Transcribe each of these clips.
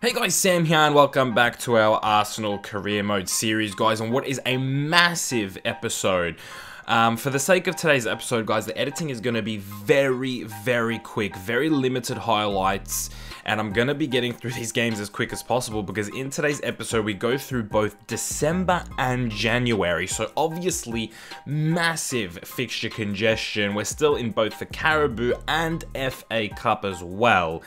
Hey guys, Sam here and welcome back to our Arsenal career mode series, guys, on what is a massive episode. For the sake of today's episode, guys, the editing is going to be very quick, very limited highlights, and I'm going to be getting through these games as quick as possible because in today's episode we go through both December and January, so obviously massive fixture congestion. We're still in both the Carabao and FA Cup as well.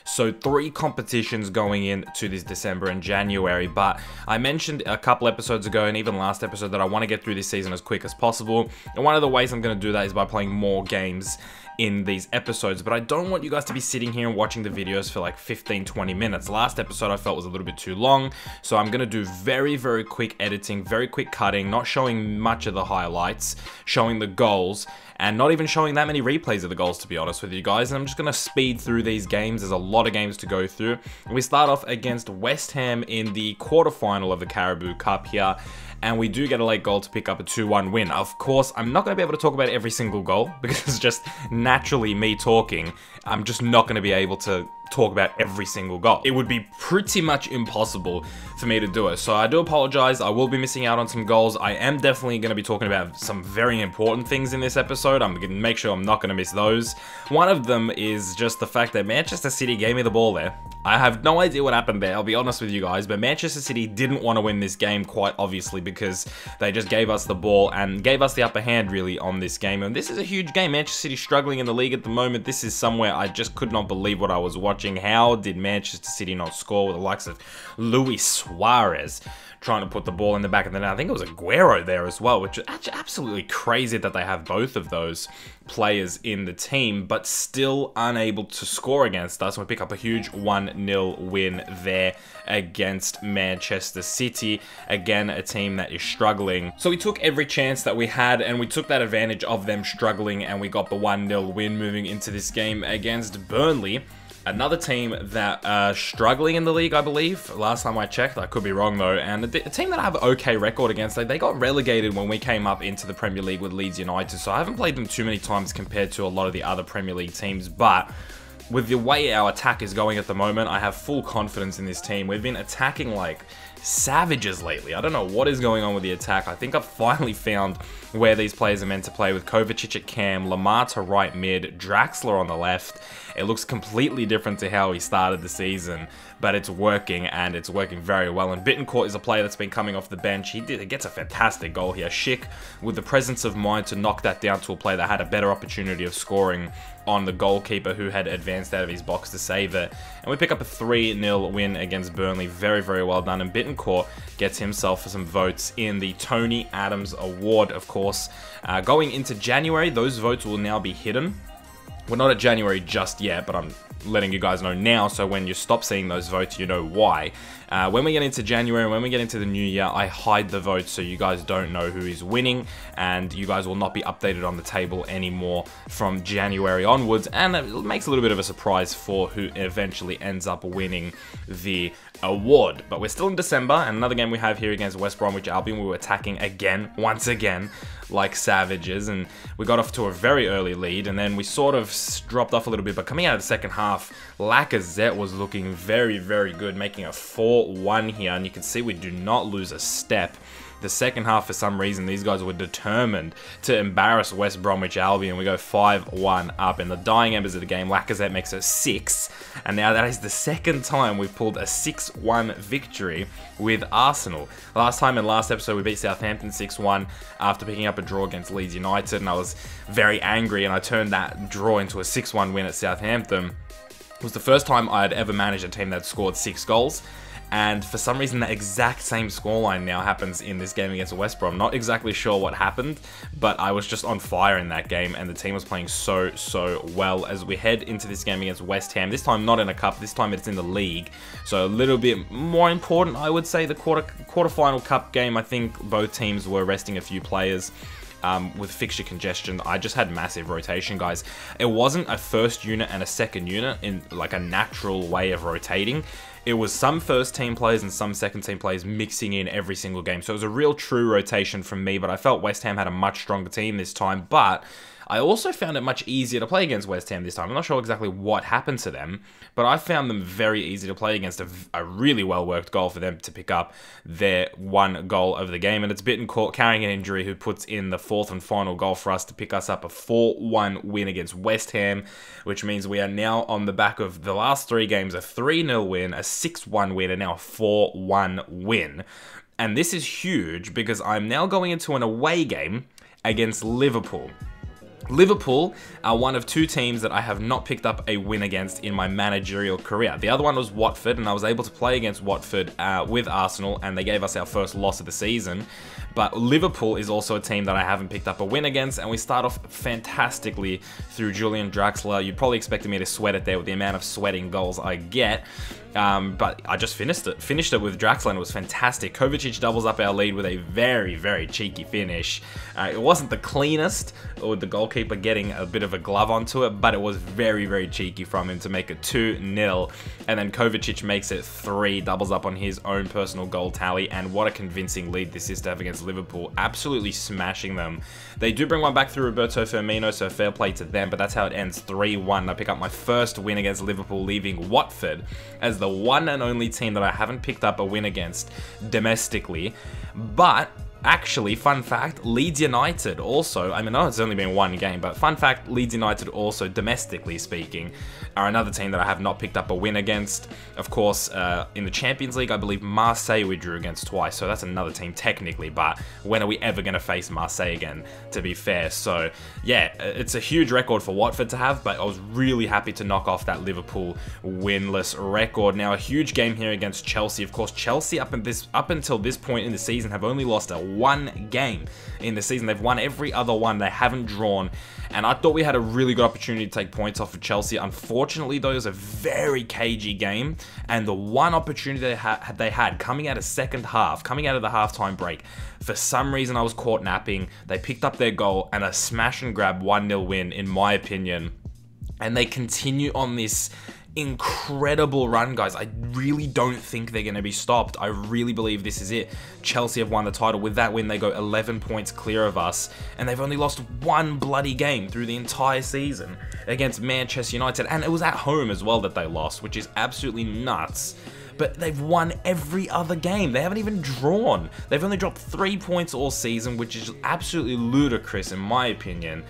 So 3 competitions going into this December and January, but I mentioned a couple episodes ago and even last episode that I want to get through this season as quick as possible, and one of the ways I'm going to do that is by playing more games in these episodes, but I don't want you guys to be sitting here and watching the videos for like 15-20 minutes. Last episode I felt was a little bit too long, so I'm gonna do very quick editing, very quick cutting, not showing much of the highlights, showing the goals, and not even showing that many replays of the goals, to be honest with you guys. And I'm just gonna speed through these games. There's a lot of games to go through. We start off against West Ham in the quarterfinal of the Carabao Cup here, and we do get a late goal to pick up a 2-1 win. Of course, I'm not going to be able to talk about every single goal because it's just naturally me talking. I'm just not going to be able to talk about every single goal. It would be pretty much impossible for me to do it. So I do apologize. I will be missing out on some goals. I am definitely going to be talking about some very important things in this episode. I'm going to make sure I'm not going to miss those. One of them is just the fact that Manchester City gave me the ball there. I have no idea what happened there, I'll be honest with you guys, but Manchester City didn't want to win this game, quite obviously, because they just gave us the ball and gave us the upper hand, really, on this game. And this is a huge game. Manchester City struggling in the league at the moment. This is somewhere I just could not believe what I was watching. How did Manchester City not score with the likes of Luis Suarez trying to put the ball in the back of the net? I think it was Aguero there as well, which is actually absolutely crazy that they have both of those players in the team, but still unable to score against us. We pick up a huge 1-0 win there against Manchester City. Again, a team that is struggling. So we took every chance that we had, and we took that advantage of them struggling, and we got the 1-0 win moving into this game against Burnley. Another team that are struggling in the league, I believe. Last time I checked, I could be wrong though. And a team that I have an okay record against, they got relegated when we came up into the Premier League with Leeds United. So I haven't played them too many times compared to a lot of the other Premier League teams. But with the way our attack is going at the moment, I have full confidence in this team. We've been attacking like savages lately. I don't know what is going on with the attack. I think I've finally found where these players are meant to play, with Kovacic at cam, Lamar to right mid, Draxler on the left. It looks completely different to how he started the season, but it's working, and it's working very well. And Bittencourt is a player that's been coming off the bench. He gets a fantastic goal here. Schick, with the presence of mind to knock that down to a player that had a better opportunity of scoring on the goalkeeper who had advanced out of his box to save it. And we pick up a 3-0 win against Burnley. Very well done. And Bittencourt gets himself some votes in the Tony Adams Award, of course. Going into January, those votes will now be hidden. We're not at January just yet, but I'm letting you guys know now, so when you stop seeing those votes, you know why. When we get into January, when we get into the new year, I hide the votes so you guys don't know who is winning, and you guys will not be updated on the table anymore from January onwards, and it makes a little bit of a surprise for who eventually ends up winning the award. But we're still in December, and another game we have here against West Bromwich Albion. We were attacking again, once again, like savages, and we got off to a very early lead, and then we sort of dropped off a little bit. But coming out of the second half, Lacazette was looking very good, making a 4-1 here, and you can see we do not lose a step. The second half, for some reason, these guys were determined to embarrass West Bromwich Albion. We go 5-1 up. In the dying embers of the game, Lacazette makes it 6. And now that is the second time we've pulled a 6-1 victory with Arsenal. Last time in last episode, we beat Southampton 6-1 after picking up a draw against Leeds United. And I was very angry, and I turned that draw into a 6-1 win at Southampton. It was the first time I had ever managed a team that scored 6 goals. And for some reason, that exact same scoreline now happens in this game against West Brom. Not exactly sure what happened, but I was just on fire in that game, and the team was playing so well as we head into this game against West Ham. This time not in a cup, this time it's in the league. So a little bit more important, I would say. The quarterfinal cup game, I think both teams were resting a few players. With fixture congestion, I just had massive rotation, guys. It wasn't a first unit and a second unit in like a natural way of rotating. It was some first team players and some second team players mixing in every single game. So it was a real true rotation from me, but I felt West Ham had a much stronger team this time. But I also found it much easier to play against West Ham this time. I'm not sure exactly what happened to them, but I found them very easy to play against. A really well-worked goal for them to pick up their one goal of the game, and it's Bittencourt carrying an injury who puts in the fourth and final goal for us to pick us up a 4-1 win against West Ham, which means we are now on the back of the last 3 games, a 3-0 win, a 6-1 win, and now a 4-1 win. And this is huge because I'm now going into an away game against Liverpool. Liverpool are one of 2 teams that I have not picked up a win against in my managerial career. The other one was Watford, and I was able to play against Watford with Arsenal, and they gave us our first loss of the season. But Liverpool is also a team that I haven't picked up a win against, and we start off fantastically through Julian Draxler. You probably expected me to sweat it there with the amount of sweating goals I get. But I just finished it with Draxler, and it was fantastic. Kovacic doubles up our lead with a very, very cheeky finish. It wasn't the cleanest, with the goalkeeper getting a bit of a glove onto it, but it was very, very cheeky from him to make it 2-0. And then Kovacic makes it 3, doubles up on his own personal goal tally, and what a convincing lead this is to have against Liverpool, absolutely smashing them. They do bring one back through Roberto Firmino, so fair play to them, but that's how it ends, 3-1. I pick up my first win against Liverpool, leaving Watford as the one and only team that I haven't picked up a win against domestically. But actually, fun fact, Leeds United also, I mean, I know it's only been 1 game, but fun fact, Leeds United also, domestically speaking, are another team that I have not picked up a win against. Of course, in the Champions League, I believe Marseille we drew against twice, so that's another team technically, but when are we ever going to face Marseille again, to be fair? So, yeah, it's a huge record for Watford to have, but I was really happy to knock off that Liverpool winless record. Now, a huge game here against Chelsea. Of course, Chelsea up until this point in the season have only lost a 1 game in the season. They've won every other one. They haven't drawn, and I thought we had a really good opportunity to take points off of Chelsea. Unfortunately, though, it was a very cagey game, and the one opportunity they had coming out of second half, coming out of the halftime break, for some reason I was caught napping. They picked up their goal and a smash and grab 1-0 win, in my opinion, and they continue on this incredible run, guys. I really don't think they're going to be stopped. I really believe this is it. Chelsea have won the title. With that win, they go 11 points clear of us, and they've only lost 1 bloody game through the entire season against Manchester United, and it was at home as well that they lost, which is absolutely nuts. But they've won every other game. They haven't even drawn. They've only dropped 3 points all season, which is absolutely ludicrous in my opinion.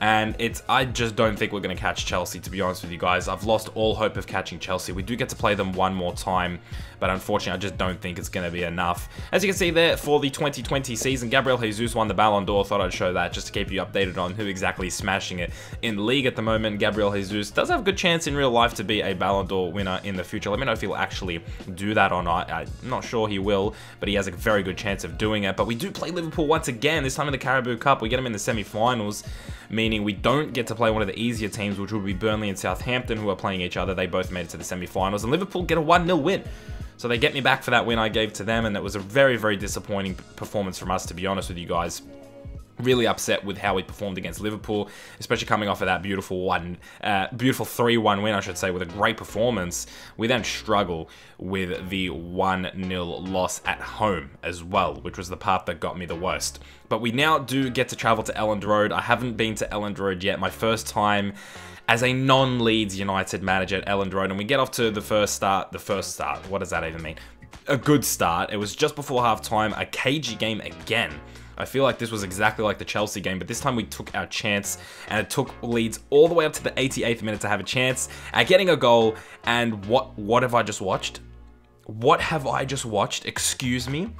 And I just don't think we're going to catch Chelsea, to be honest with you guys. I've lost all hope of catching Chelsea. We do get to play them one more time, but unfortunately, I just don't think it's going to be enough. As you can see there, for the 2020 season, Gabriel Jesus won the Ballon d'Or. Thought I'd show that just to keep you updated on who exactly is smashing it in the league at the moment. Gabriel Jesus does have a good chance in real life to be a Ballon d'Or winner in the future. Let me know if he'll actually do that or not. I'm not sure he will, but he has a very good chance of doing it. But we do play Liverpool once again, this time in the Carabao Cup. We get them in the semi-finals, meaning we don't get to play one of the easier teams, which would be Burnley and Southampton, who are playing each other. They both made it to the semi-finals, and Liverpool get a 1-0 win. So they get me back for that win I gave to them, and it was a very, very disappointing performance from us, to be honest with you guys. Really upset with how we performed against Liverpool, especially coming off of that beautiful 3-1 win, I should say, with a great performance. We then struggle with the 1-0 loss at home as well, which was the part that got me the worst. But we now do get to travel to ELLAND Road. I haven't been to ELLAND Road yet. My first time as a non-Leeds United manager at ELLAND Road, and we get off to the first start. What does that even mean? A good start. It was just before half-time, a cagey game again. I feel like this was exactly like the Chelsea game, but this time we took our chance, and it took Leeds all the way up to the 88th minute to have a chance at getting a goal. And what have I just watched? What have I just watched? Excuse me?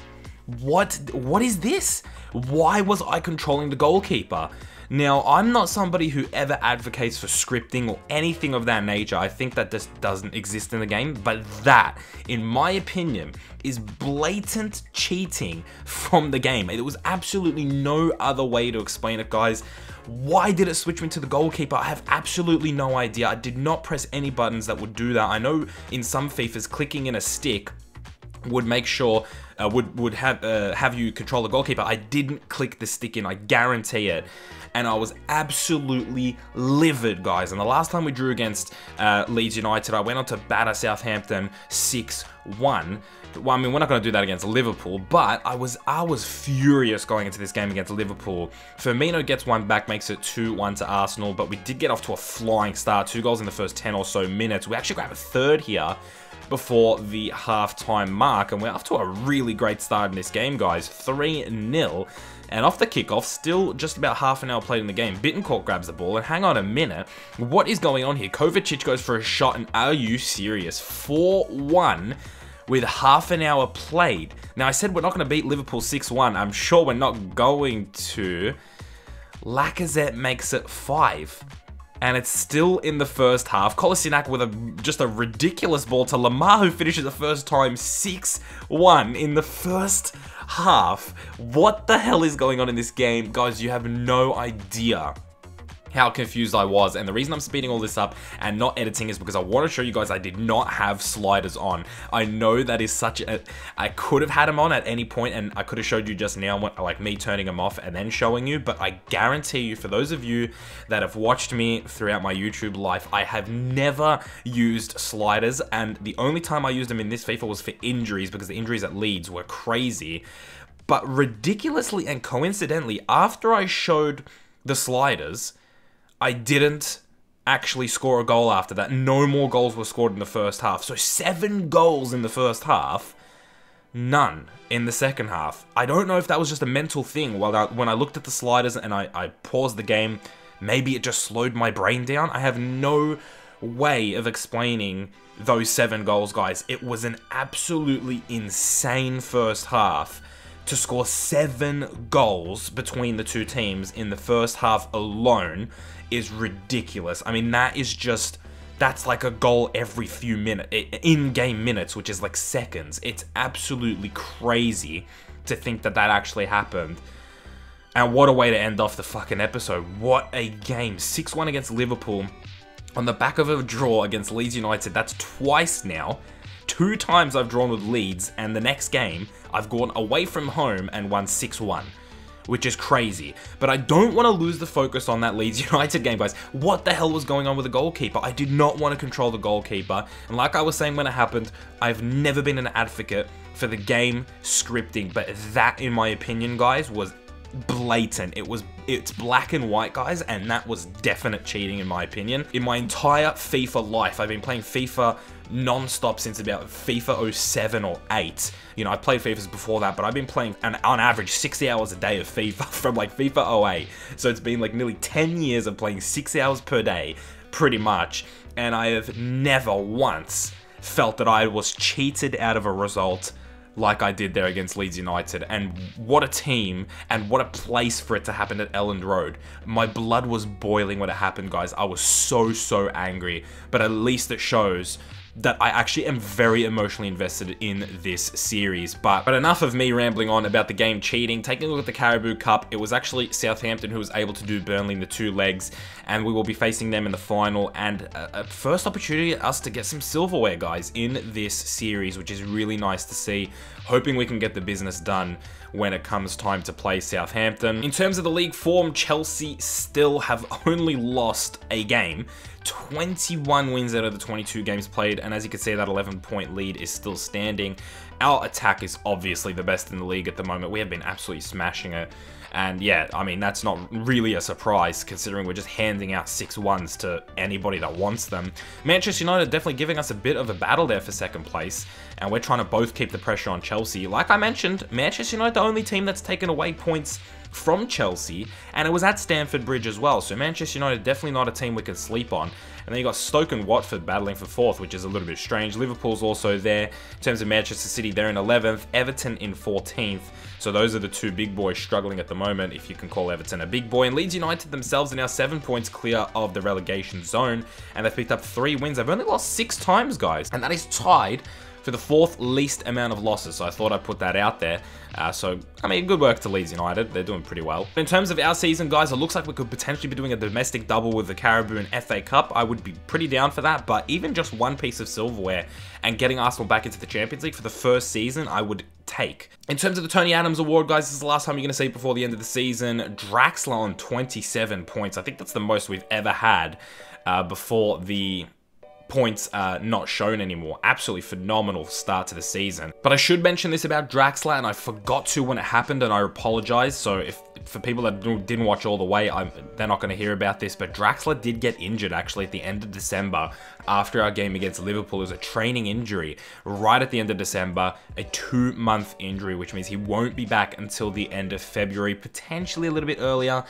What is this? Why was I controlling the goalkeeper? Now, I'm not somebody who ever advocates for scripting or anything of that nature. I think that this doesn't exist in the game, but that, in my opinion, is blatant cheating from the game. There was absolutely no other way to explain it, guys. Why did it switch me to the goalkeeper? I have absolutely no idea. I did not press any buttons that would do that. I know in some FIFAs, clicking in a stick would make sure would have you control the goalkeeper. I didn't click the stick in, I guarantee it. and I was absolutely livid, guys. And the last time we drew against Leeds United, I went on to batter Southampton 6-1. Well, I mean, we're not going to do that against Liverpool, but I was furious going into this game against Liverpool. Firmino gets one back, makes it 2-1 to Arsenal, but we did get off to a flying start. 2 goals in the first 10 or so minutes. We actually grabbed a third here before the half-time mark, and we're off to a really great start in this game, guys. 3-0. And off the kickoff, still just about half an hour played in the game, Bittencourt grabs the ball, and hang on a minute, what is going on here? Kovacic goes for a shot, and are you serious? 4-1 with half an hour played. Now, I said we're not going to beat Liverpool 6-1. I'm sure we're not going to. Lacazette makes it 5. And it's still in the first half. Kolasinac with just a ridiculous ball to Lamar, who finishes the first time 6-1 in the first half. What the hell is going on in this game? Guys, you have no idea how confused I was, and the reason I'm speeding all this up and not editing is because I want to show you guys I did not have sliders on. I know that is such a... I could have had them on at any point, and I could have showed you just now, like me turning them off and then showing you, but I guarantee you, for those of you that have watched me throughout my YouTube life, I have never used sliders, and the only time I used them in this FIFA was for injuries, because the injuries at Leeds were crazy. But ridiculously and coincidentally, after I showed the sliders, I didn't actually score a goal after that. No more goals were scored in the first half. So 7 goals in the first half, none in the second half. I don't know if that was just a mental thing. When I looked at the sliders and I paused the game, maybe it just slowed my brain down. I have no way of explaining those 7 goals, guys. It was an absolutely insane first half. To score 7 goals between the two teams in the first half alone is ridiculous. I mean, that's like a goal every few minutes, in-game minutes, which is like seconds. It's absolutely crazy to think that that actually happened. And what a way to end off the fucking episode. What a game. 6-1 against Liverpool on the back of a draw against Leeds United. That's twice now. 2 times I've drawn with Leeds, and the next game, I've gone away from home and won 6-1, which is crazy. But I don't want to lose the focus on that Leeds United game, guys. What the hell was going on with the goalkeeper? I did not want to control the goalkeeper, and like I was saying when it happened, I've never been an advocate for the game scripting, but that, in my opinion, guys, was blatant. It's black and white, guys, and that was definite cheating, in my opinion. In my entire FIFA life, I've been playing FIFA non-stop since about FIFA 07 or 8. You know, I played FIFAs before that, but I've been playing on average 60 hours a day of FIFA from like FIFA 08. So it's been like nearly 10 years of playing 6 hours per day, pretty much. And I have never once felt that I was cheated out of a result like I did there against Leeds United. And what a team, and what a place for it to happen at Elland Road. My blood was boiling when it happened, guys. I was so angry, but at least it shows that I actually am very emotionally invested in this series. But enough of me rambling on about the game cheating. Taking a look at the Carabao Cup, it was actually Southampton who was able to do Burnley in the 2 legs, and we will be facing them in the final, and a first opportunity for us to get some silverware, guys, in this series, which is really nice to see. Hoping we can get the business done when it comes time to play Southampton. In terms of the league form, Chelsea still have only lost a game. 21 wins out of the 22 games played, and as you can see, that 11-point lead is still standing. Our attack is obviously the best in the league at the moment. We have been absolutely smashing it. And yeah, I mean, that's not really a surprise considering we're just handing out 6-1s to anybody that wants them. Manchester United definitely giving us a bit of a battle there for second place, and we're trying to both keep the pressure on Chelsea. Like I mentioned, Manchester United the only team that's taken away points from Chelsea, and it was at Stamford Bridge as well. So Manchester United definitely not a team we can sleep on. And then you got Stoke and Watford battling for 4th, which is a little bit strange. Liverpool's also there. In terms of Manchester City, they're in 11th. Everton in 14th. So those are the 2 big boys struggling at the moment, if you can call Everton a big boy. And Leeds United themselves are now 7 points clear of the relegation zone, and they've picked up 3 wins. They've only lost 6 times, guys, and that is tied for the 4th least amount of losses. So I thought I'd put that out there. So, I mean, good work to Leeds United. They're doing pretty well. In terms of our season, guys, it looks like we could potentially be doing a domestic double with the Carabao and FA Cup. I would be pretty down for that, but even just 1 piece of silverware and getting Arsenal back into the Champions League for the first season, I would take. In terms of the Tony Adams Award, guys, this is the last time you're going to see it before the end of the season. Draxler on 27 points. I think that's the most we've ever had before the points are not shown anymore. Absolutely phenomenal start to the season. But I should mention this about Draxler, and I forgot to when it happened, and I apologize. So if for people that didn't watch all the way, they're not going to hear about this, but Draxler did get injured actually at the end of December after our game against Liverpool. It was a training injury right at the end of December, a 2-month injury, which means he won't be back until the end of February, potentially a little bit earlier,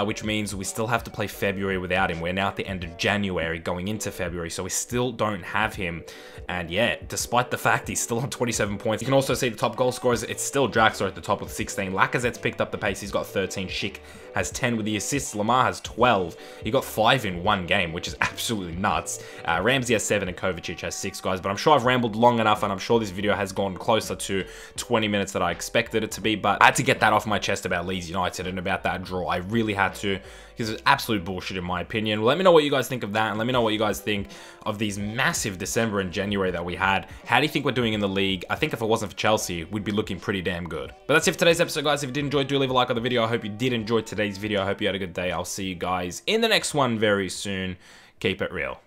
which means we still have to play February without him. We're now at the end of January going into February, so we still don't have him. And yeah, despite the fact he's still on 27 points, you can also see the top goal scorers. It's still Draxler at the top with 16. Lacazette's picked up the pace. He's got 13. Schick has 10 with the assists. Lamar has 12. He got 5 in one game, which is absolutely nuts. Ramsey has 7 and Kovacic has 6, guys. But I'm sure I've rambled long enough, and I'm sure this video has gone closer to 20 minutes than I expected it to be. But I had to get that off my chest about Leeds United and about that draw. I really had to, because it's absolute bullshit in my opinion. Let me know what you guys think of that, and let me know what you guys think of these massive December and January that we had. How do you think we're doing in the league? I think if it wasn't for Chelsea, we'd be looking pretty damn good. But that's it for today's episode, guys. If you did enjoy, do leave a like on the video. I hope you did enjoy today's video. I hope you had a good day. I'll see you guys in the next one very soon. Keep it real.